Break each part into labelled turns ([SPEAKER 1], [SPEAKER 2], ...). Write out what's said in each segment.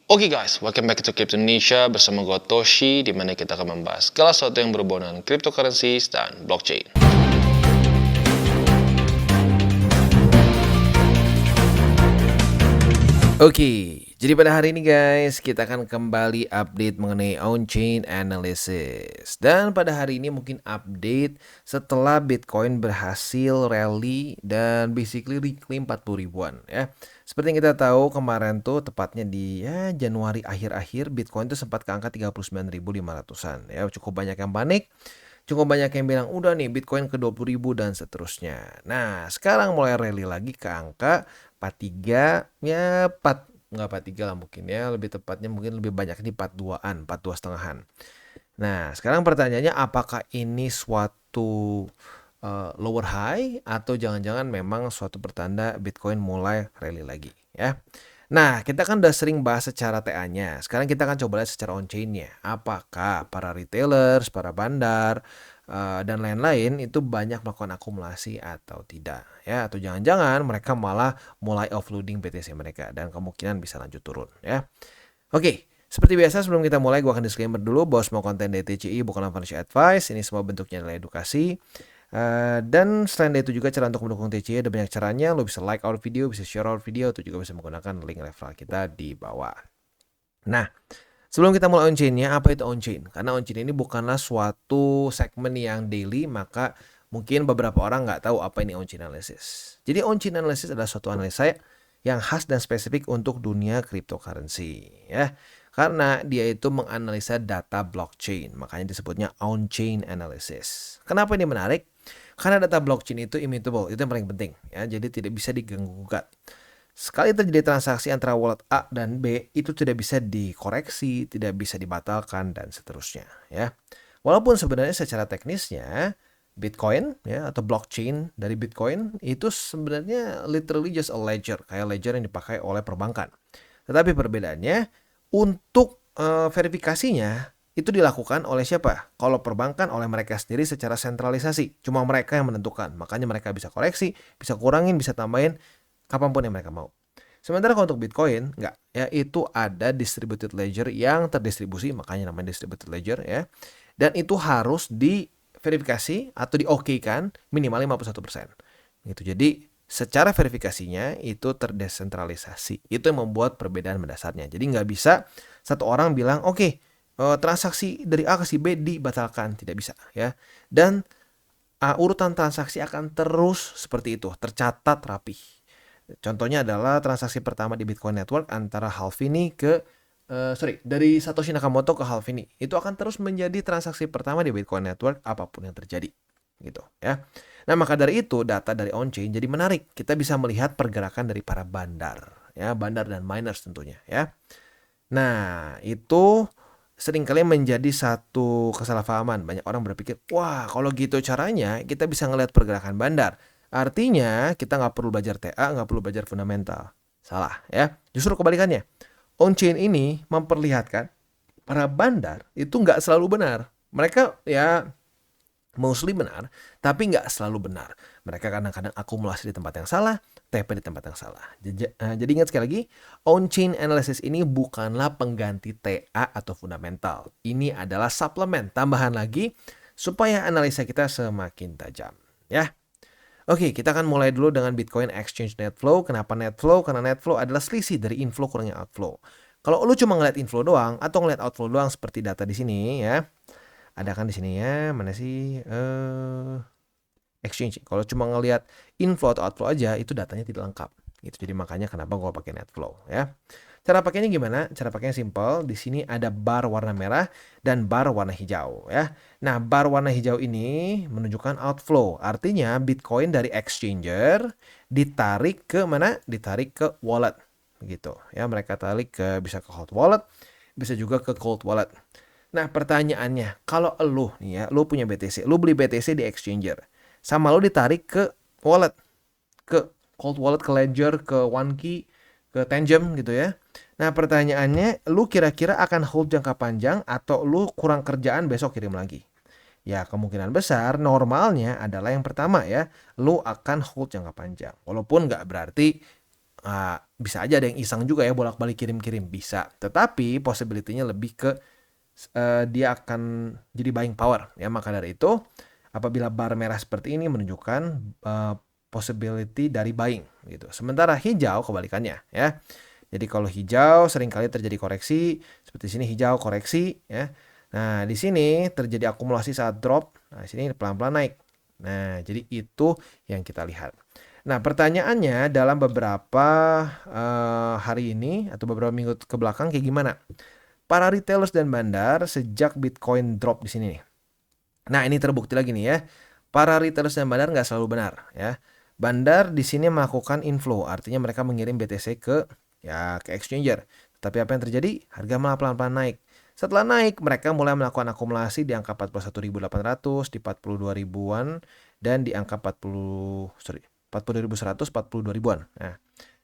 [SPEAKER 1] Oke guys, welcome back to Crypto Indonesia bersama gue Toshi, di mana kita akan membahas segala sesuatu yang berhubungan dengan cryptocurrencies dan blockchain.
[SPEAKER 2] Oke, jadi pada hari ini guys, kita akan kembali update mengenai on-chain analysis. Dan pada hari ini mungkin update setelah Bitcoin berhasil rally dan basically reclaim 40 ribuan ya. Seperti yang kita tahu kemarin tuh tepatnya di Januari akhir-akhir Bitcoin tuh sempat ke angka 39.500-an ya. Cukup banyak yang panik. Cukup banyak yang bilang udah nih Bitcoin ke 20.000 dan seterusnya. Nah, sekarang mulai rally lagi ke angka 43 ya 4 nggak 43 lah mungkin ya, lebih tepatnya mungkin lebih banyak di 42-an, 42 setengahan. Nah, sekarang pertanyaannya apakah ini suatu lower high atau jangan-jangan memang suatu pertanda Bitcoin mulai rally lagi ya. Nah, kita kan udah sering bahas secara TA-nya. Sekarang kita akan coba lihat secara on-chain-nya. Apakah para retailers, para bandar, dan lain-lain itu banyak melakukan akumulasi atau tidak. Ya, atau jangan-jangan mereka malah mulai offloading BTC mereka dan kemungkinan bisa lanjut turun. Ya. Oke, seperti biasa sebelum kita mulai gue akan disclaimer dulu bahwa semua konten DTCI bukanlah financial advice. Ini semua bentuknya adalah edukasi. Dan selain itu juga cara untuk mendukung TCI ada banyak caranya. Lo bisa like our video, bisa share our video, atau juga bisa menggunakan link referral kita di bawah. Nah, sebelum kita mulai on-chain-nya, apa itu on-chain? Karena on-chain ini bukanlah suatu segmen yang daily, maka mungkin beberapa orang nggak tahu apa ini on-chain analysis. Jadi on-chain analysis adalah suatu analisa yang khas dan spesifik untuk dunia cryptocurrency ya. Karena dia itu menganalisa data blockchain, makanya disebutnya on-chain analysis. Kenapa ini menarik? Karena data blockchain itu immutable, itu yang paling penting ya. Jadi tidak bisa diganggu-gugat. Sekali terjadi transaksi antara wallet A dan B, itu tidak bisa dikoreksi, tidak bisa dibatalkan dan seterusnya ya. Walaupun sebenarnya secara teknisnya Bitcoin ya atau blockchain dari Bitcoin itu sebenarnya literally just a ledger, kayak ledger yang dipakai oleh perbankan. Tetapi perbedaannya untuk verifikasinya itu dilakukan oleh siapa? Kalau perbankan oleh mereka sendiri secara sentralisasi. Cuma mereka yang menentukan. Makanya mereka bisa koreksi, bisa kurangin, bisa tambahin kapanpun yang mereka mau. Sementara kalau untuk Bitcoin, enggak. Ya, itu ada distributed ledger yang terdistribusi, makanya namanya distributed ledger ya. Dan itu harus diverifikasi atau di-OK-kan minimal 51%. Gitu. Jadi secara verifikasinya itu terdesentralisasi. Itu yang membuat perbedaan mendasarnya. Jadi nggak bisa satu orang bilang, oke, transaksi dari A ke si B dibatalkan. Tidak bisa ya. Dan urutan transaksi akan terus seperti itu, tercatat rapi. Contohnya adalah transaksi pertama di Bitcoin Network antara Halvini ke dari Satoshi Nakamoto ke Halvini. Itu akan terus menjadi transaksi pertama di Bitcoin Network apapun yang terjadi. Gitu ya. Nah, maka dari itu data dari on-chain jadi menarik. Kita bisa melihat pergerakan dari para bandar ya, bandar dan miners tentunya ya. Nah, itu seringkali menjadi satu kesalahpahaman. Banyak orang berpikir, wah kalau gitu caranya kita bisa ngelihat pergerakan bandar. Artinya kita nggak perlu belajar TA, nggak perlu belajar fundamental. Salah ya. Justru kebalikannya. On-chain ini memperlihatkan para bandar itu nggak selalu benar. Mereka ya mostly benar, tapi nggak selalu benar. Mereka kadang-kadang akumulasi di tempat yang salah, TP di tempat yang salah. Jadi ingat sekali lagi, on-chain analysis ini bukanlah pengganti TA atau fundamental. Ini adalah suplemen, tambahan lagi, supaya analisa kita semakin tajam. Ya. Oke, kita akan mulai dulu dengan Bitcoin Exchange Net Flow. Kenapa Net Flow? Karena Net Flow adalah selisih dari inflow kurangnya outflow. Kalau lu cuma ngeliat inflow doang, atau ngeliat outflow doang seperti data di sini ya, ada kan di sini ya, mana sih exchange. Kalau cuma ngelihat inflow atau outflow aja itu datanya tidak lengkap. Gitu. Jadi makanya kenapa gue pakai net flow ya. Cara pakainya gimana? Cara pakainya simple. Di sini ada bar warna merah dan bar warna hijau ya. Nah, bar warna hijau ini menunjukkan outflow. Artinya Bitcoin dari exchanger ditarik ke mana? Ditarik ke wallet gitu. Ya, mereka tarik ke bisa ke hot wallet, bisa juga ke cold wallet. Nah, pertanyaannya, kalau lu nih ya, lu punya BTC, lu beli BTC di exchanger, sama lu ditarik ke wallet, ke cold wallet, ke ledger, ke OneKey, ke Tangent gitu ya. Nah, pertanyaannya, lu kira-kira akan hold jangka panjang atau lu kurang kerjaan besok kirim lagi? Ya, kemungkinan besar normalnya adalah yang pertama ya, lu akan hold jangka panjang. Walaupun nggak berarti bisa aja ada yang iseng juga ya bolak-balik kirim-kirim bisa. Tetapi possibility-nya lebih ke dia akan jadi buying power ya. Maka dari itu apabila bar merah seperti ini menunjukkan possibility dari buying gitu. Sementara hijau kebalikannya ya. Jadi kalau hijau seringkali terjadi koreksi, seperti sini hijau koreksi ya. Nah, di sini terjadi akumulasi saat drop. Nah, di sini pelan-pelan naik. Nah, jadi itu yang kita lihat. Nah, pertanyaannya dalam beberapa hari ini atau beberapa minggu ke belakang kayak gimana? Para retailers dan bandar sejak Bitcoin drop di sini nih. Nah, ini terbukti lagi nih ya. Para retailers dan bandar nggak selalu benar ya. Bandar di sini melakukan inflow, artinya mereka mengirim BTC ke exchanger. Tapi apa yang terjadi? Harga malah pelan-pelan naik. Setelah naik, mereka mulai melakukan akumulasi di angka 41.800, di 42 ribuan, dan di angka 40.100, 42 ribuan. Nah,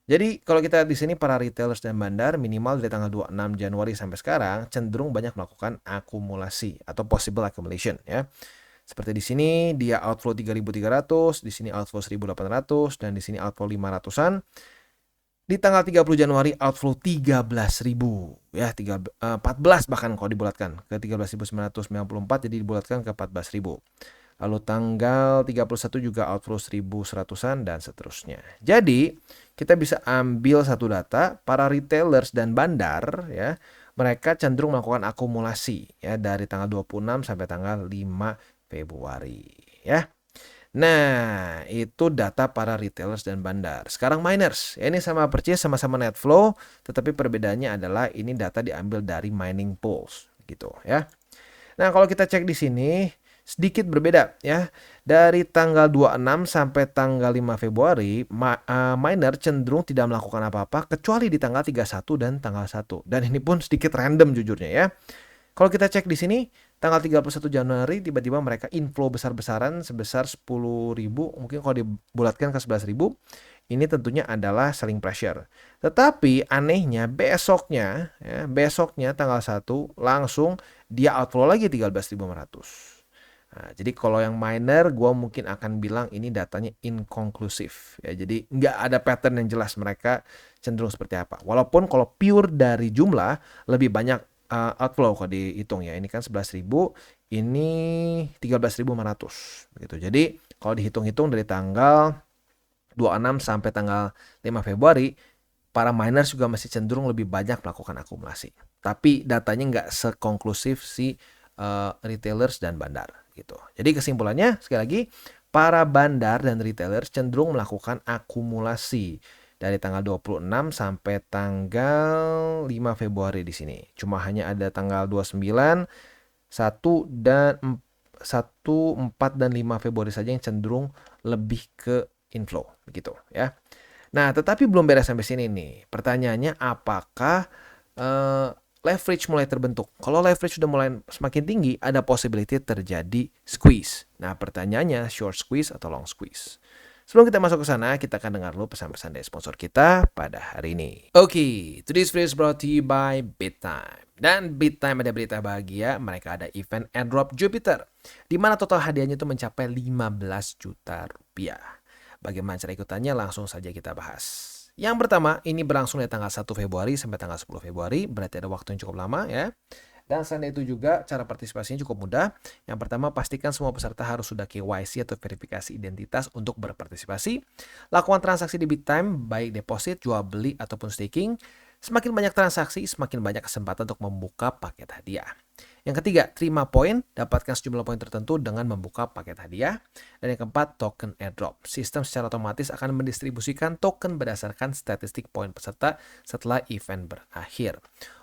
[SPEAKER 2] jadi kalau kita di sini para retailers dan bandar minimal dari tanggal 26 Januari sampai sekarang cenderung banyak melakukan akumulasi atau possible accumulation ya. Seperti di sini dia outflow 3.300, di sini outflow 1.800 dan di sini outflow 500-an. Di tanggal 30 Januari outflow 13.000 ya, 14 bahkan kalau dibulatkan ke 13.994 jadi dibulatkan ke 14.000. Lalu tanggal 31 juga outflow 1.100-an dan seterusnya. Jadi kita bisa ambil satu data para retailers dan bandar ya, mereka cenderung melakukan akumulasi ya dari tanggal 26 sampai tanggal 5 Februari ya. Nah, itu data para retailers dan bandar. Sekarang miners, ya ini sama persis sama-sama net flow, tetapi perbedaannya adalah ini data diambil dari mining pools gitu ya. Nah, kalau kita cek di sini sedikit berbeda ya. Dari tanggal 26 sampai tanggal 5 Februari, miner cenderung tidak melakukan apa-apa kecuali di tanggal 31 dan tanggal 1. Dan ini pun sedikit random jujurnya ya. Kalau kita cek di sini, tanggal 31 Januari tiba-tiba mereka inflow besar-besaran sebesar 10.000, mungkin kalau dibulatkan ke 11.000, ini tentunya adalah selling pressure. Tetapi anehnya besoknya tanggal 1 langsung dia outflow lagi 13.500. Nah, jadi kalau yang miner gue mungkin akan bilang ini datanya inkonklusif ya. Jadi nggak ada pattern yang jelas mereka cenderung seperti apa. Walaupun kalau pure dari jumlah lebih banyak outflow kalau dihitung ya. Ini kan 11.000, ini 13.500 begitu. Jadi kalau dihitung-hitung dari tanggal 26 sampai tanggal 5 Februari, para miners juga masih cenderung lebih banyak melakukan akumulasi. Tapi datanya nggak sekonklusif si retailers dan bandar gitu. Jadi kesimpulannya sekali lagi, para bandar dan retailers cenderung melakukan akumulasi dari tanggal 26 sampai tanggal 5 Februari di sini. Cuma hanya ada tanggal 29, 1 dan 1, 4 dan 5 Februari saja yang cenderung lebih ke inflow begitu ya. Nah, tetapi belum beres sampai sini nih. Pertanyaannya apakah leverage mulai terbentuk? Kalau leverage sudah mulai semakin tinggi, ada possibility terjadi squeeze. Nah, pertanyaannya short squeeze atau long squeeze? Sebelum kita masuk ke sana, kita akan dengar dulu pesan-pesan dari sponsor kita pada hari ini. Oke, today's video is brought to you by BitTime. Dan BitTime ada berita bahagia, mereka ada event airdrop Jupiter, di mana total hadiahnya itu mencapai 15 juta rupiah. Bagaimana cara ikutannya? Langsung saja kita bahas. Yang pertama, ini berlangsung dari tanggal 1 Februari sampai tanggal 10 Februari, berarti ada waktu yang cukup lama ya. Dan selain itu juga cara partisipasinya cukup mudah. Yang pertama, pastikan semua peserta harus sudah KYC atau verifikasi identitas untuk berpartisipasi. Lakukan transaksi di BitTime, baik deposit, jual beli, ataupun staking. Semakin banyak transaksi, semakin banyak kesempatan untuk membuka paket hadiah. Yang ketiga, terima poin, dapatkan sejumlah poin tertentu dengan membuka paket hadiah. Dan yang keempat, token airdrop. Sistem secara otomatis akan mendistribusikan token berdasarkan statistik poin peserta setelah event berakhir.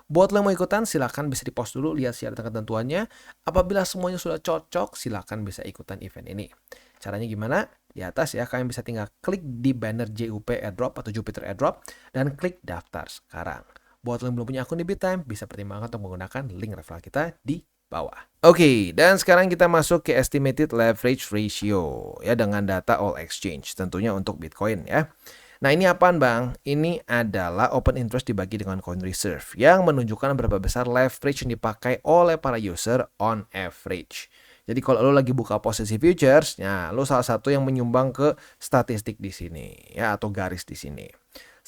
[SPEAKER 2] Buat lo yang mau ikutan, silakan bisa di-post dulu, lihat syarat dan ketentuannya. Apabila semuanya sudah cocok, silakan bisa ikutan event ini. Caranya gimana? Di atas ya, kalian bisa tinggal klik di banner JUP Airdrop atau Jupiter Airdrop dan klik daftar sekarang. Buat lo yang belum punya akun di BitTime, bisa pertimbangkan untuk menggunakan link referral kita di bawah. Oke, dan sekarang kita masuk ke estimated leverage ratio ya dengan data all exchange, tentunya untuk Bitcoin ya. Nah, ini apaan bang? Ini adalah open interest dibagi dengan coin reserve yang menunjukkan berapa besar leverage yang dipakai oleh para user on average. Jadi kalau lo lagi buka posisi futures, ya lo salah satu yang menyumbang ke statistik di sini ya atau garis di sini.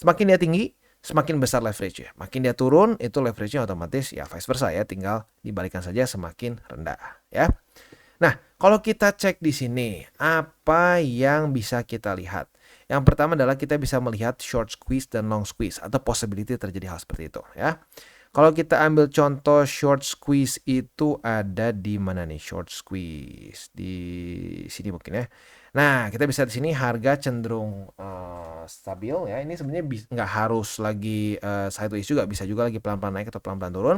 [SPEAKER 2] Semakin dia tinggi, semakin besar leverage-nya. Makin dia turun, itu leverage-nya otomatis ya vice versa ya, tinggal dibalikan saja semakin rendah ya. Nah, kalau kita cek di sini, apa yang bisa kita lihat? Yang pertama adalah kita bisa melihat short squeeze dan long squeeze atau possibility terjadi hal seperti itu ya. Kalau kita ambil contoh short squeeze itu ada di mana nih short squeeze? Di sini mungkin ya. Nah, kita bisa di sini harga cenderung stabil ya. Ini sebenarnya nggak harus lagi sideways juga, bisa juga lagi pelan-pelan naik atau pelan-pelan turun.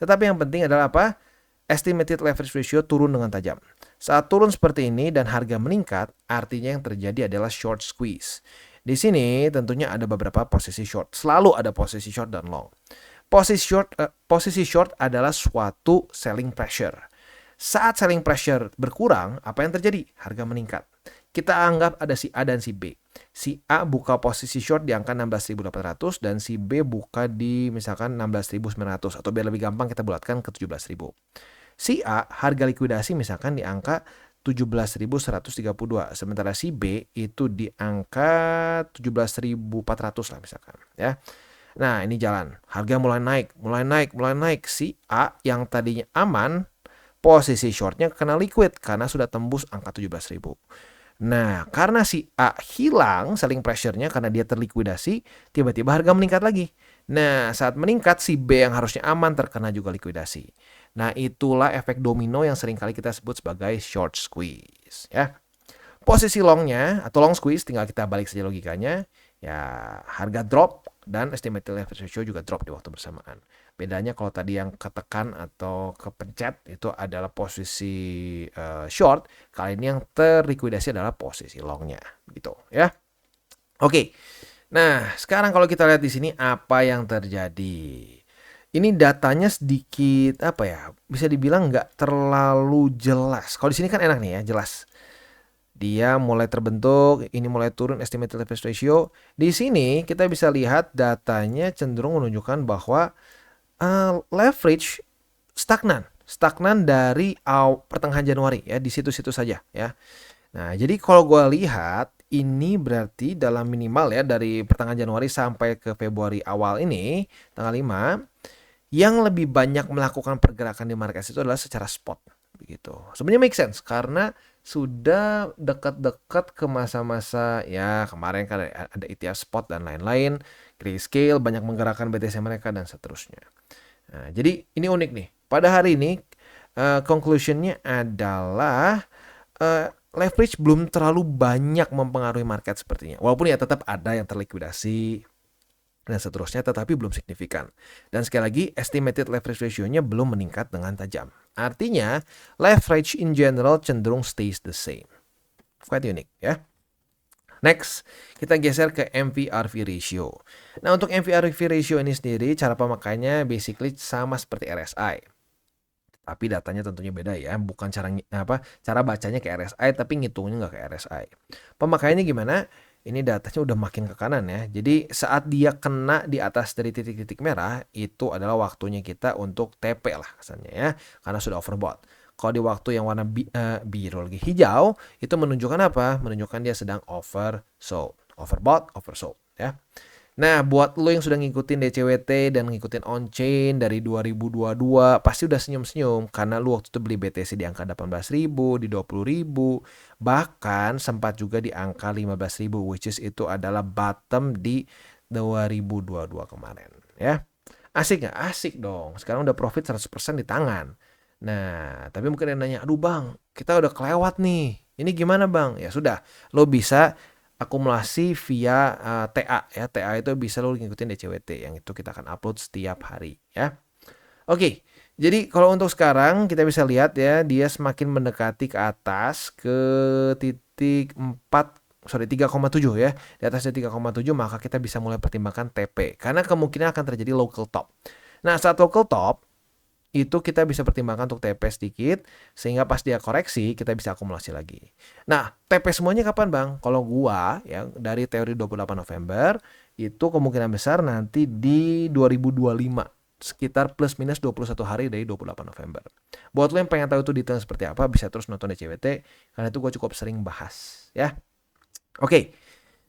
[SPEAKER 2] Tetapi yang penting adalah apa? Estimated leverage ratio turun dengan tajam. Saat turun seperti ini dan harga meningkat, artinya yang terjadi adalah short squeeze. Di sini tentunya ada beberapa posisi short. Selalu ada posisi short dan long. Posisi short adalah suatu selling pressure. Saat selling pressure berkurang, apa yang terjadi? Harga meningkat. Kita anggap ada si A dan si B. Si A buka posisi short di angka 16.800 dan si B buka di misalkan 16.900 atau biar lebih gampang kita bulatkan ke 17.000. Si A harga likuidasi misalkan di angka 17.132, sementara si B itu di angka 17.400 lah misalkan ya. Nah, ini jalan. Harga mulai naik. Si A yang tadinya aman, posisi shortnya kena liquid karena sudah tembus angka 17.000. Nah, karena si A hilang selling pressure-nya karena dia terlikuidasi, tiba-tiba harga meningkat lagi. Nah, saat meningkat si B yang harusnya aman terkena juga likuidasi. Nah, itulah efek domino yang seringkali kita sebut sebagai short squeeze ya. Posisi longnya atau long squeeze tinggal kita balik saja logikanya. Ya, harga drop dan estimated leverage ratio juga drop di waktu bersamaan. Bedanya kalau tadi yang ketekan atau kepencet itu adalah posisi short, kali ini yang terlikuidasi adalah posisi longnya, gitu ya. Oke. Nah, sekarang kalau kita lihat di sini apa yang terjadi. Ini datanya sedikit apa ya? Bisa dibilang nggak terlalu jelas. Kalau di sini kan enak nih ya, jelas. Dia mulai terbentuk, ini mulai turun estimated leverage ratio. Di sini kita bisa lihat datanya cenderung menunjukkan bahwa leverage stagnan dari pertengahan Januari ya, di situ-situ saja ya. Nah, jadi kalau gue lihat ini berarti dalam minimal ya dari pertengahan Januari sampai ke Februari awal ini tanggal 5 yang lebih banyak melakukan pergerakan di market itu adalah secara spot begitu. Sebenarnya make sense karena sudah dekat-dekat ke masa-masa ya kemarin kan ada ETF spot dan lain-lain, Grayscale banyak menggerakkan BTC mereka dan seterusnya. Nah, jadi ini unik nih. Pada hari ini conclusionnya adalah leverage belum terlalu banyak mempengaruhi market sepertinya. Walaupun ya tetap ada yang terlikuidasi dan seterusnya, tetapi belum signifikan. Dan sekali lagi, estimated leverage ratio-nya belum meningkat dengan tajam. Artinya, leverage in general cenderung stays the same. Quite unique ya. Next, kita geser ke MVRV ratio. Nah, untuk MVRV ratio ini sendiri, cara pemakaiannya basically sama seperti RSI. Tapi datanya tentunya beda ya, bukan cara bacanya ke RSI, tapi ngitungnya nggak ke RSI. Pemakaiannya gimana? Ini datanya udah makin ke kanan ya. Jadi saat dia kena di atas dari titik-titik merah, itu adalah waktunya kita untuk TP lah kesannya ya, karena sudah overbought. Kalau di waktu yang warna biru lagi hijau, itu menunjukkan apa? Menunjukkan dia sedang oversold. Overbought, oversold ya. Nah, buat lo yang sudah ngikutin DCWT dan ngikutin on-chain dari 2022, pasti udah senyum-senyum karena lo waktu itu beli BTC di angka 18.000, di 20.000, bahkan sempat juga di angka 15.000, which is itu adalah bottom di 2022 kemarin ya. Asik nggak? Asik dong. Sekarang udah profit 100% di tangan. Nah, tapi mungkin yang nanya, aduh bang, kita udah kelewat nih. Ini gimana bang? Ya sudah, lo bisa akumulasi via TA ya. TA itu bisa lo ngikutin DCWT yang itu kita akan upload setiap hari ya. Oke, jadi kalau untuk sekarang kita bisa lihat ya, dia semakin mendekati ke atas ke titik 3,7 ya. Di atasnya 3,7 maka kita bisa mulai pertimbangkan TP karena kemungkinan akan terjadi local top. Nah, saat local top itu kita bisa pertimbangkan untuk TP sedikit sehingga pas dia koreksi kita bisa akumulasi lagi. Nah, TP semuanya kapan bang? Kalau gua ya dari teori 28 November itu kemungkinan besar nanti di 2025 sekitar plus minus 21 hari dari 28 November. Buat lo yang pengen tahu itu detail seperti apa bisa terus nonton DCWT karena itu gua cukup sering bahas ya. Oke.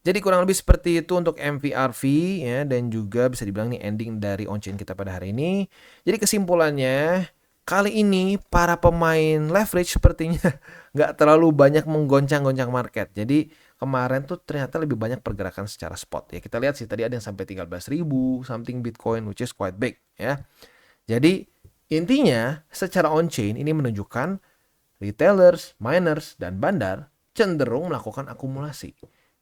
[SPEAKER 2] Jadi kurang lebih seperti itu untuk MVRV ya, dan juga bisa dibilang nih ending dari on-chain kita pada hari ini. Jadi kesimpulannya, kali ini para pemain leverage sepertinya nggak terlalu banyak menggoncang-goncang market. Jadi kemarin tuh ternyata lebih banyak pergerakan secara spot ya. Kita lihat sih tadi ada yang sampai 13.000 something Bitcoin, which is quite big ya. Jadi intinya secara on-chain ini menunjukkan retailers, miners, dan bandar cenderung melakukan akumulasi.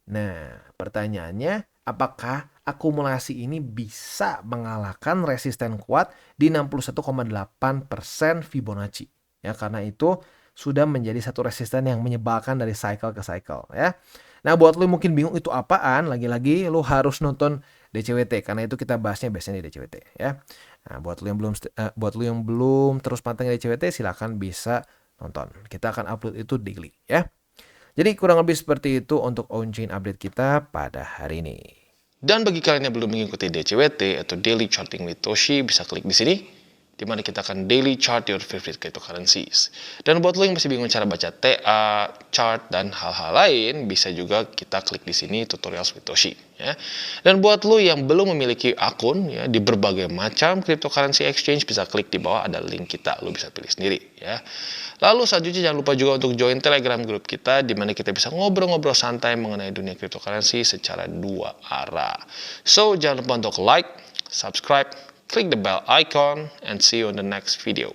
[SPEAKER 2] Nah, pertanyaannya, apakah akumulasi ini bisa mengalahkan resisten kuat di 61,8% Fibonacci? Ya, karena itu sudah menjadi satu resisten yang menyebalkan dari cycle ke cycle ya. Nah, buat lu mungkin bingung itu apaan, lagi-lagi lu harus nonton DCWT karena itu kita bahasnya biasanya di DCWT ya. Nah, buat lu yang belum terus pantengin DCWT silakan bisa nonton. Kita akan upload itu daily ya. Jadi kurang lebih seperti itu untuk on-chain update kita pada hari ini.
[SPEAKER 1] Dan bagi kalian yang belum mengikuti DCWT atau Daily Charting with Toshi, bisa klik di sini, di mana kita akan daily chart your favorite cryptocurrencies. Dan buat lo yang masih bingung cara baca TA, chart, dan hal-hal lain, bisa juga kita klik di sini tutorials with Toshi. Ya. Dan buat lo yang belum memiliki akun ya, di berbagai macam cryptocurrency exchange, bisa klik di bawah ada link kita, lo bisa pilih sendiri. Ya. Lalu selanjutnya jangan lupa juga untuk join Telegram group kita, di mana kita bisa ngobrol-ngobrol santai mengenai dunia cryptocurrency secara dua arah. So, jangan lupa untuk like, subscribe, click the bell icon, and see you on the next video.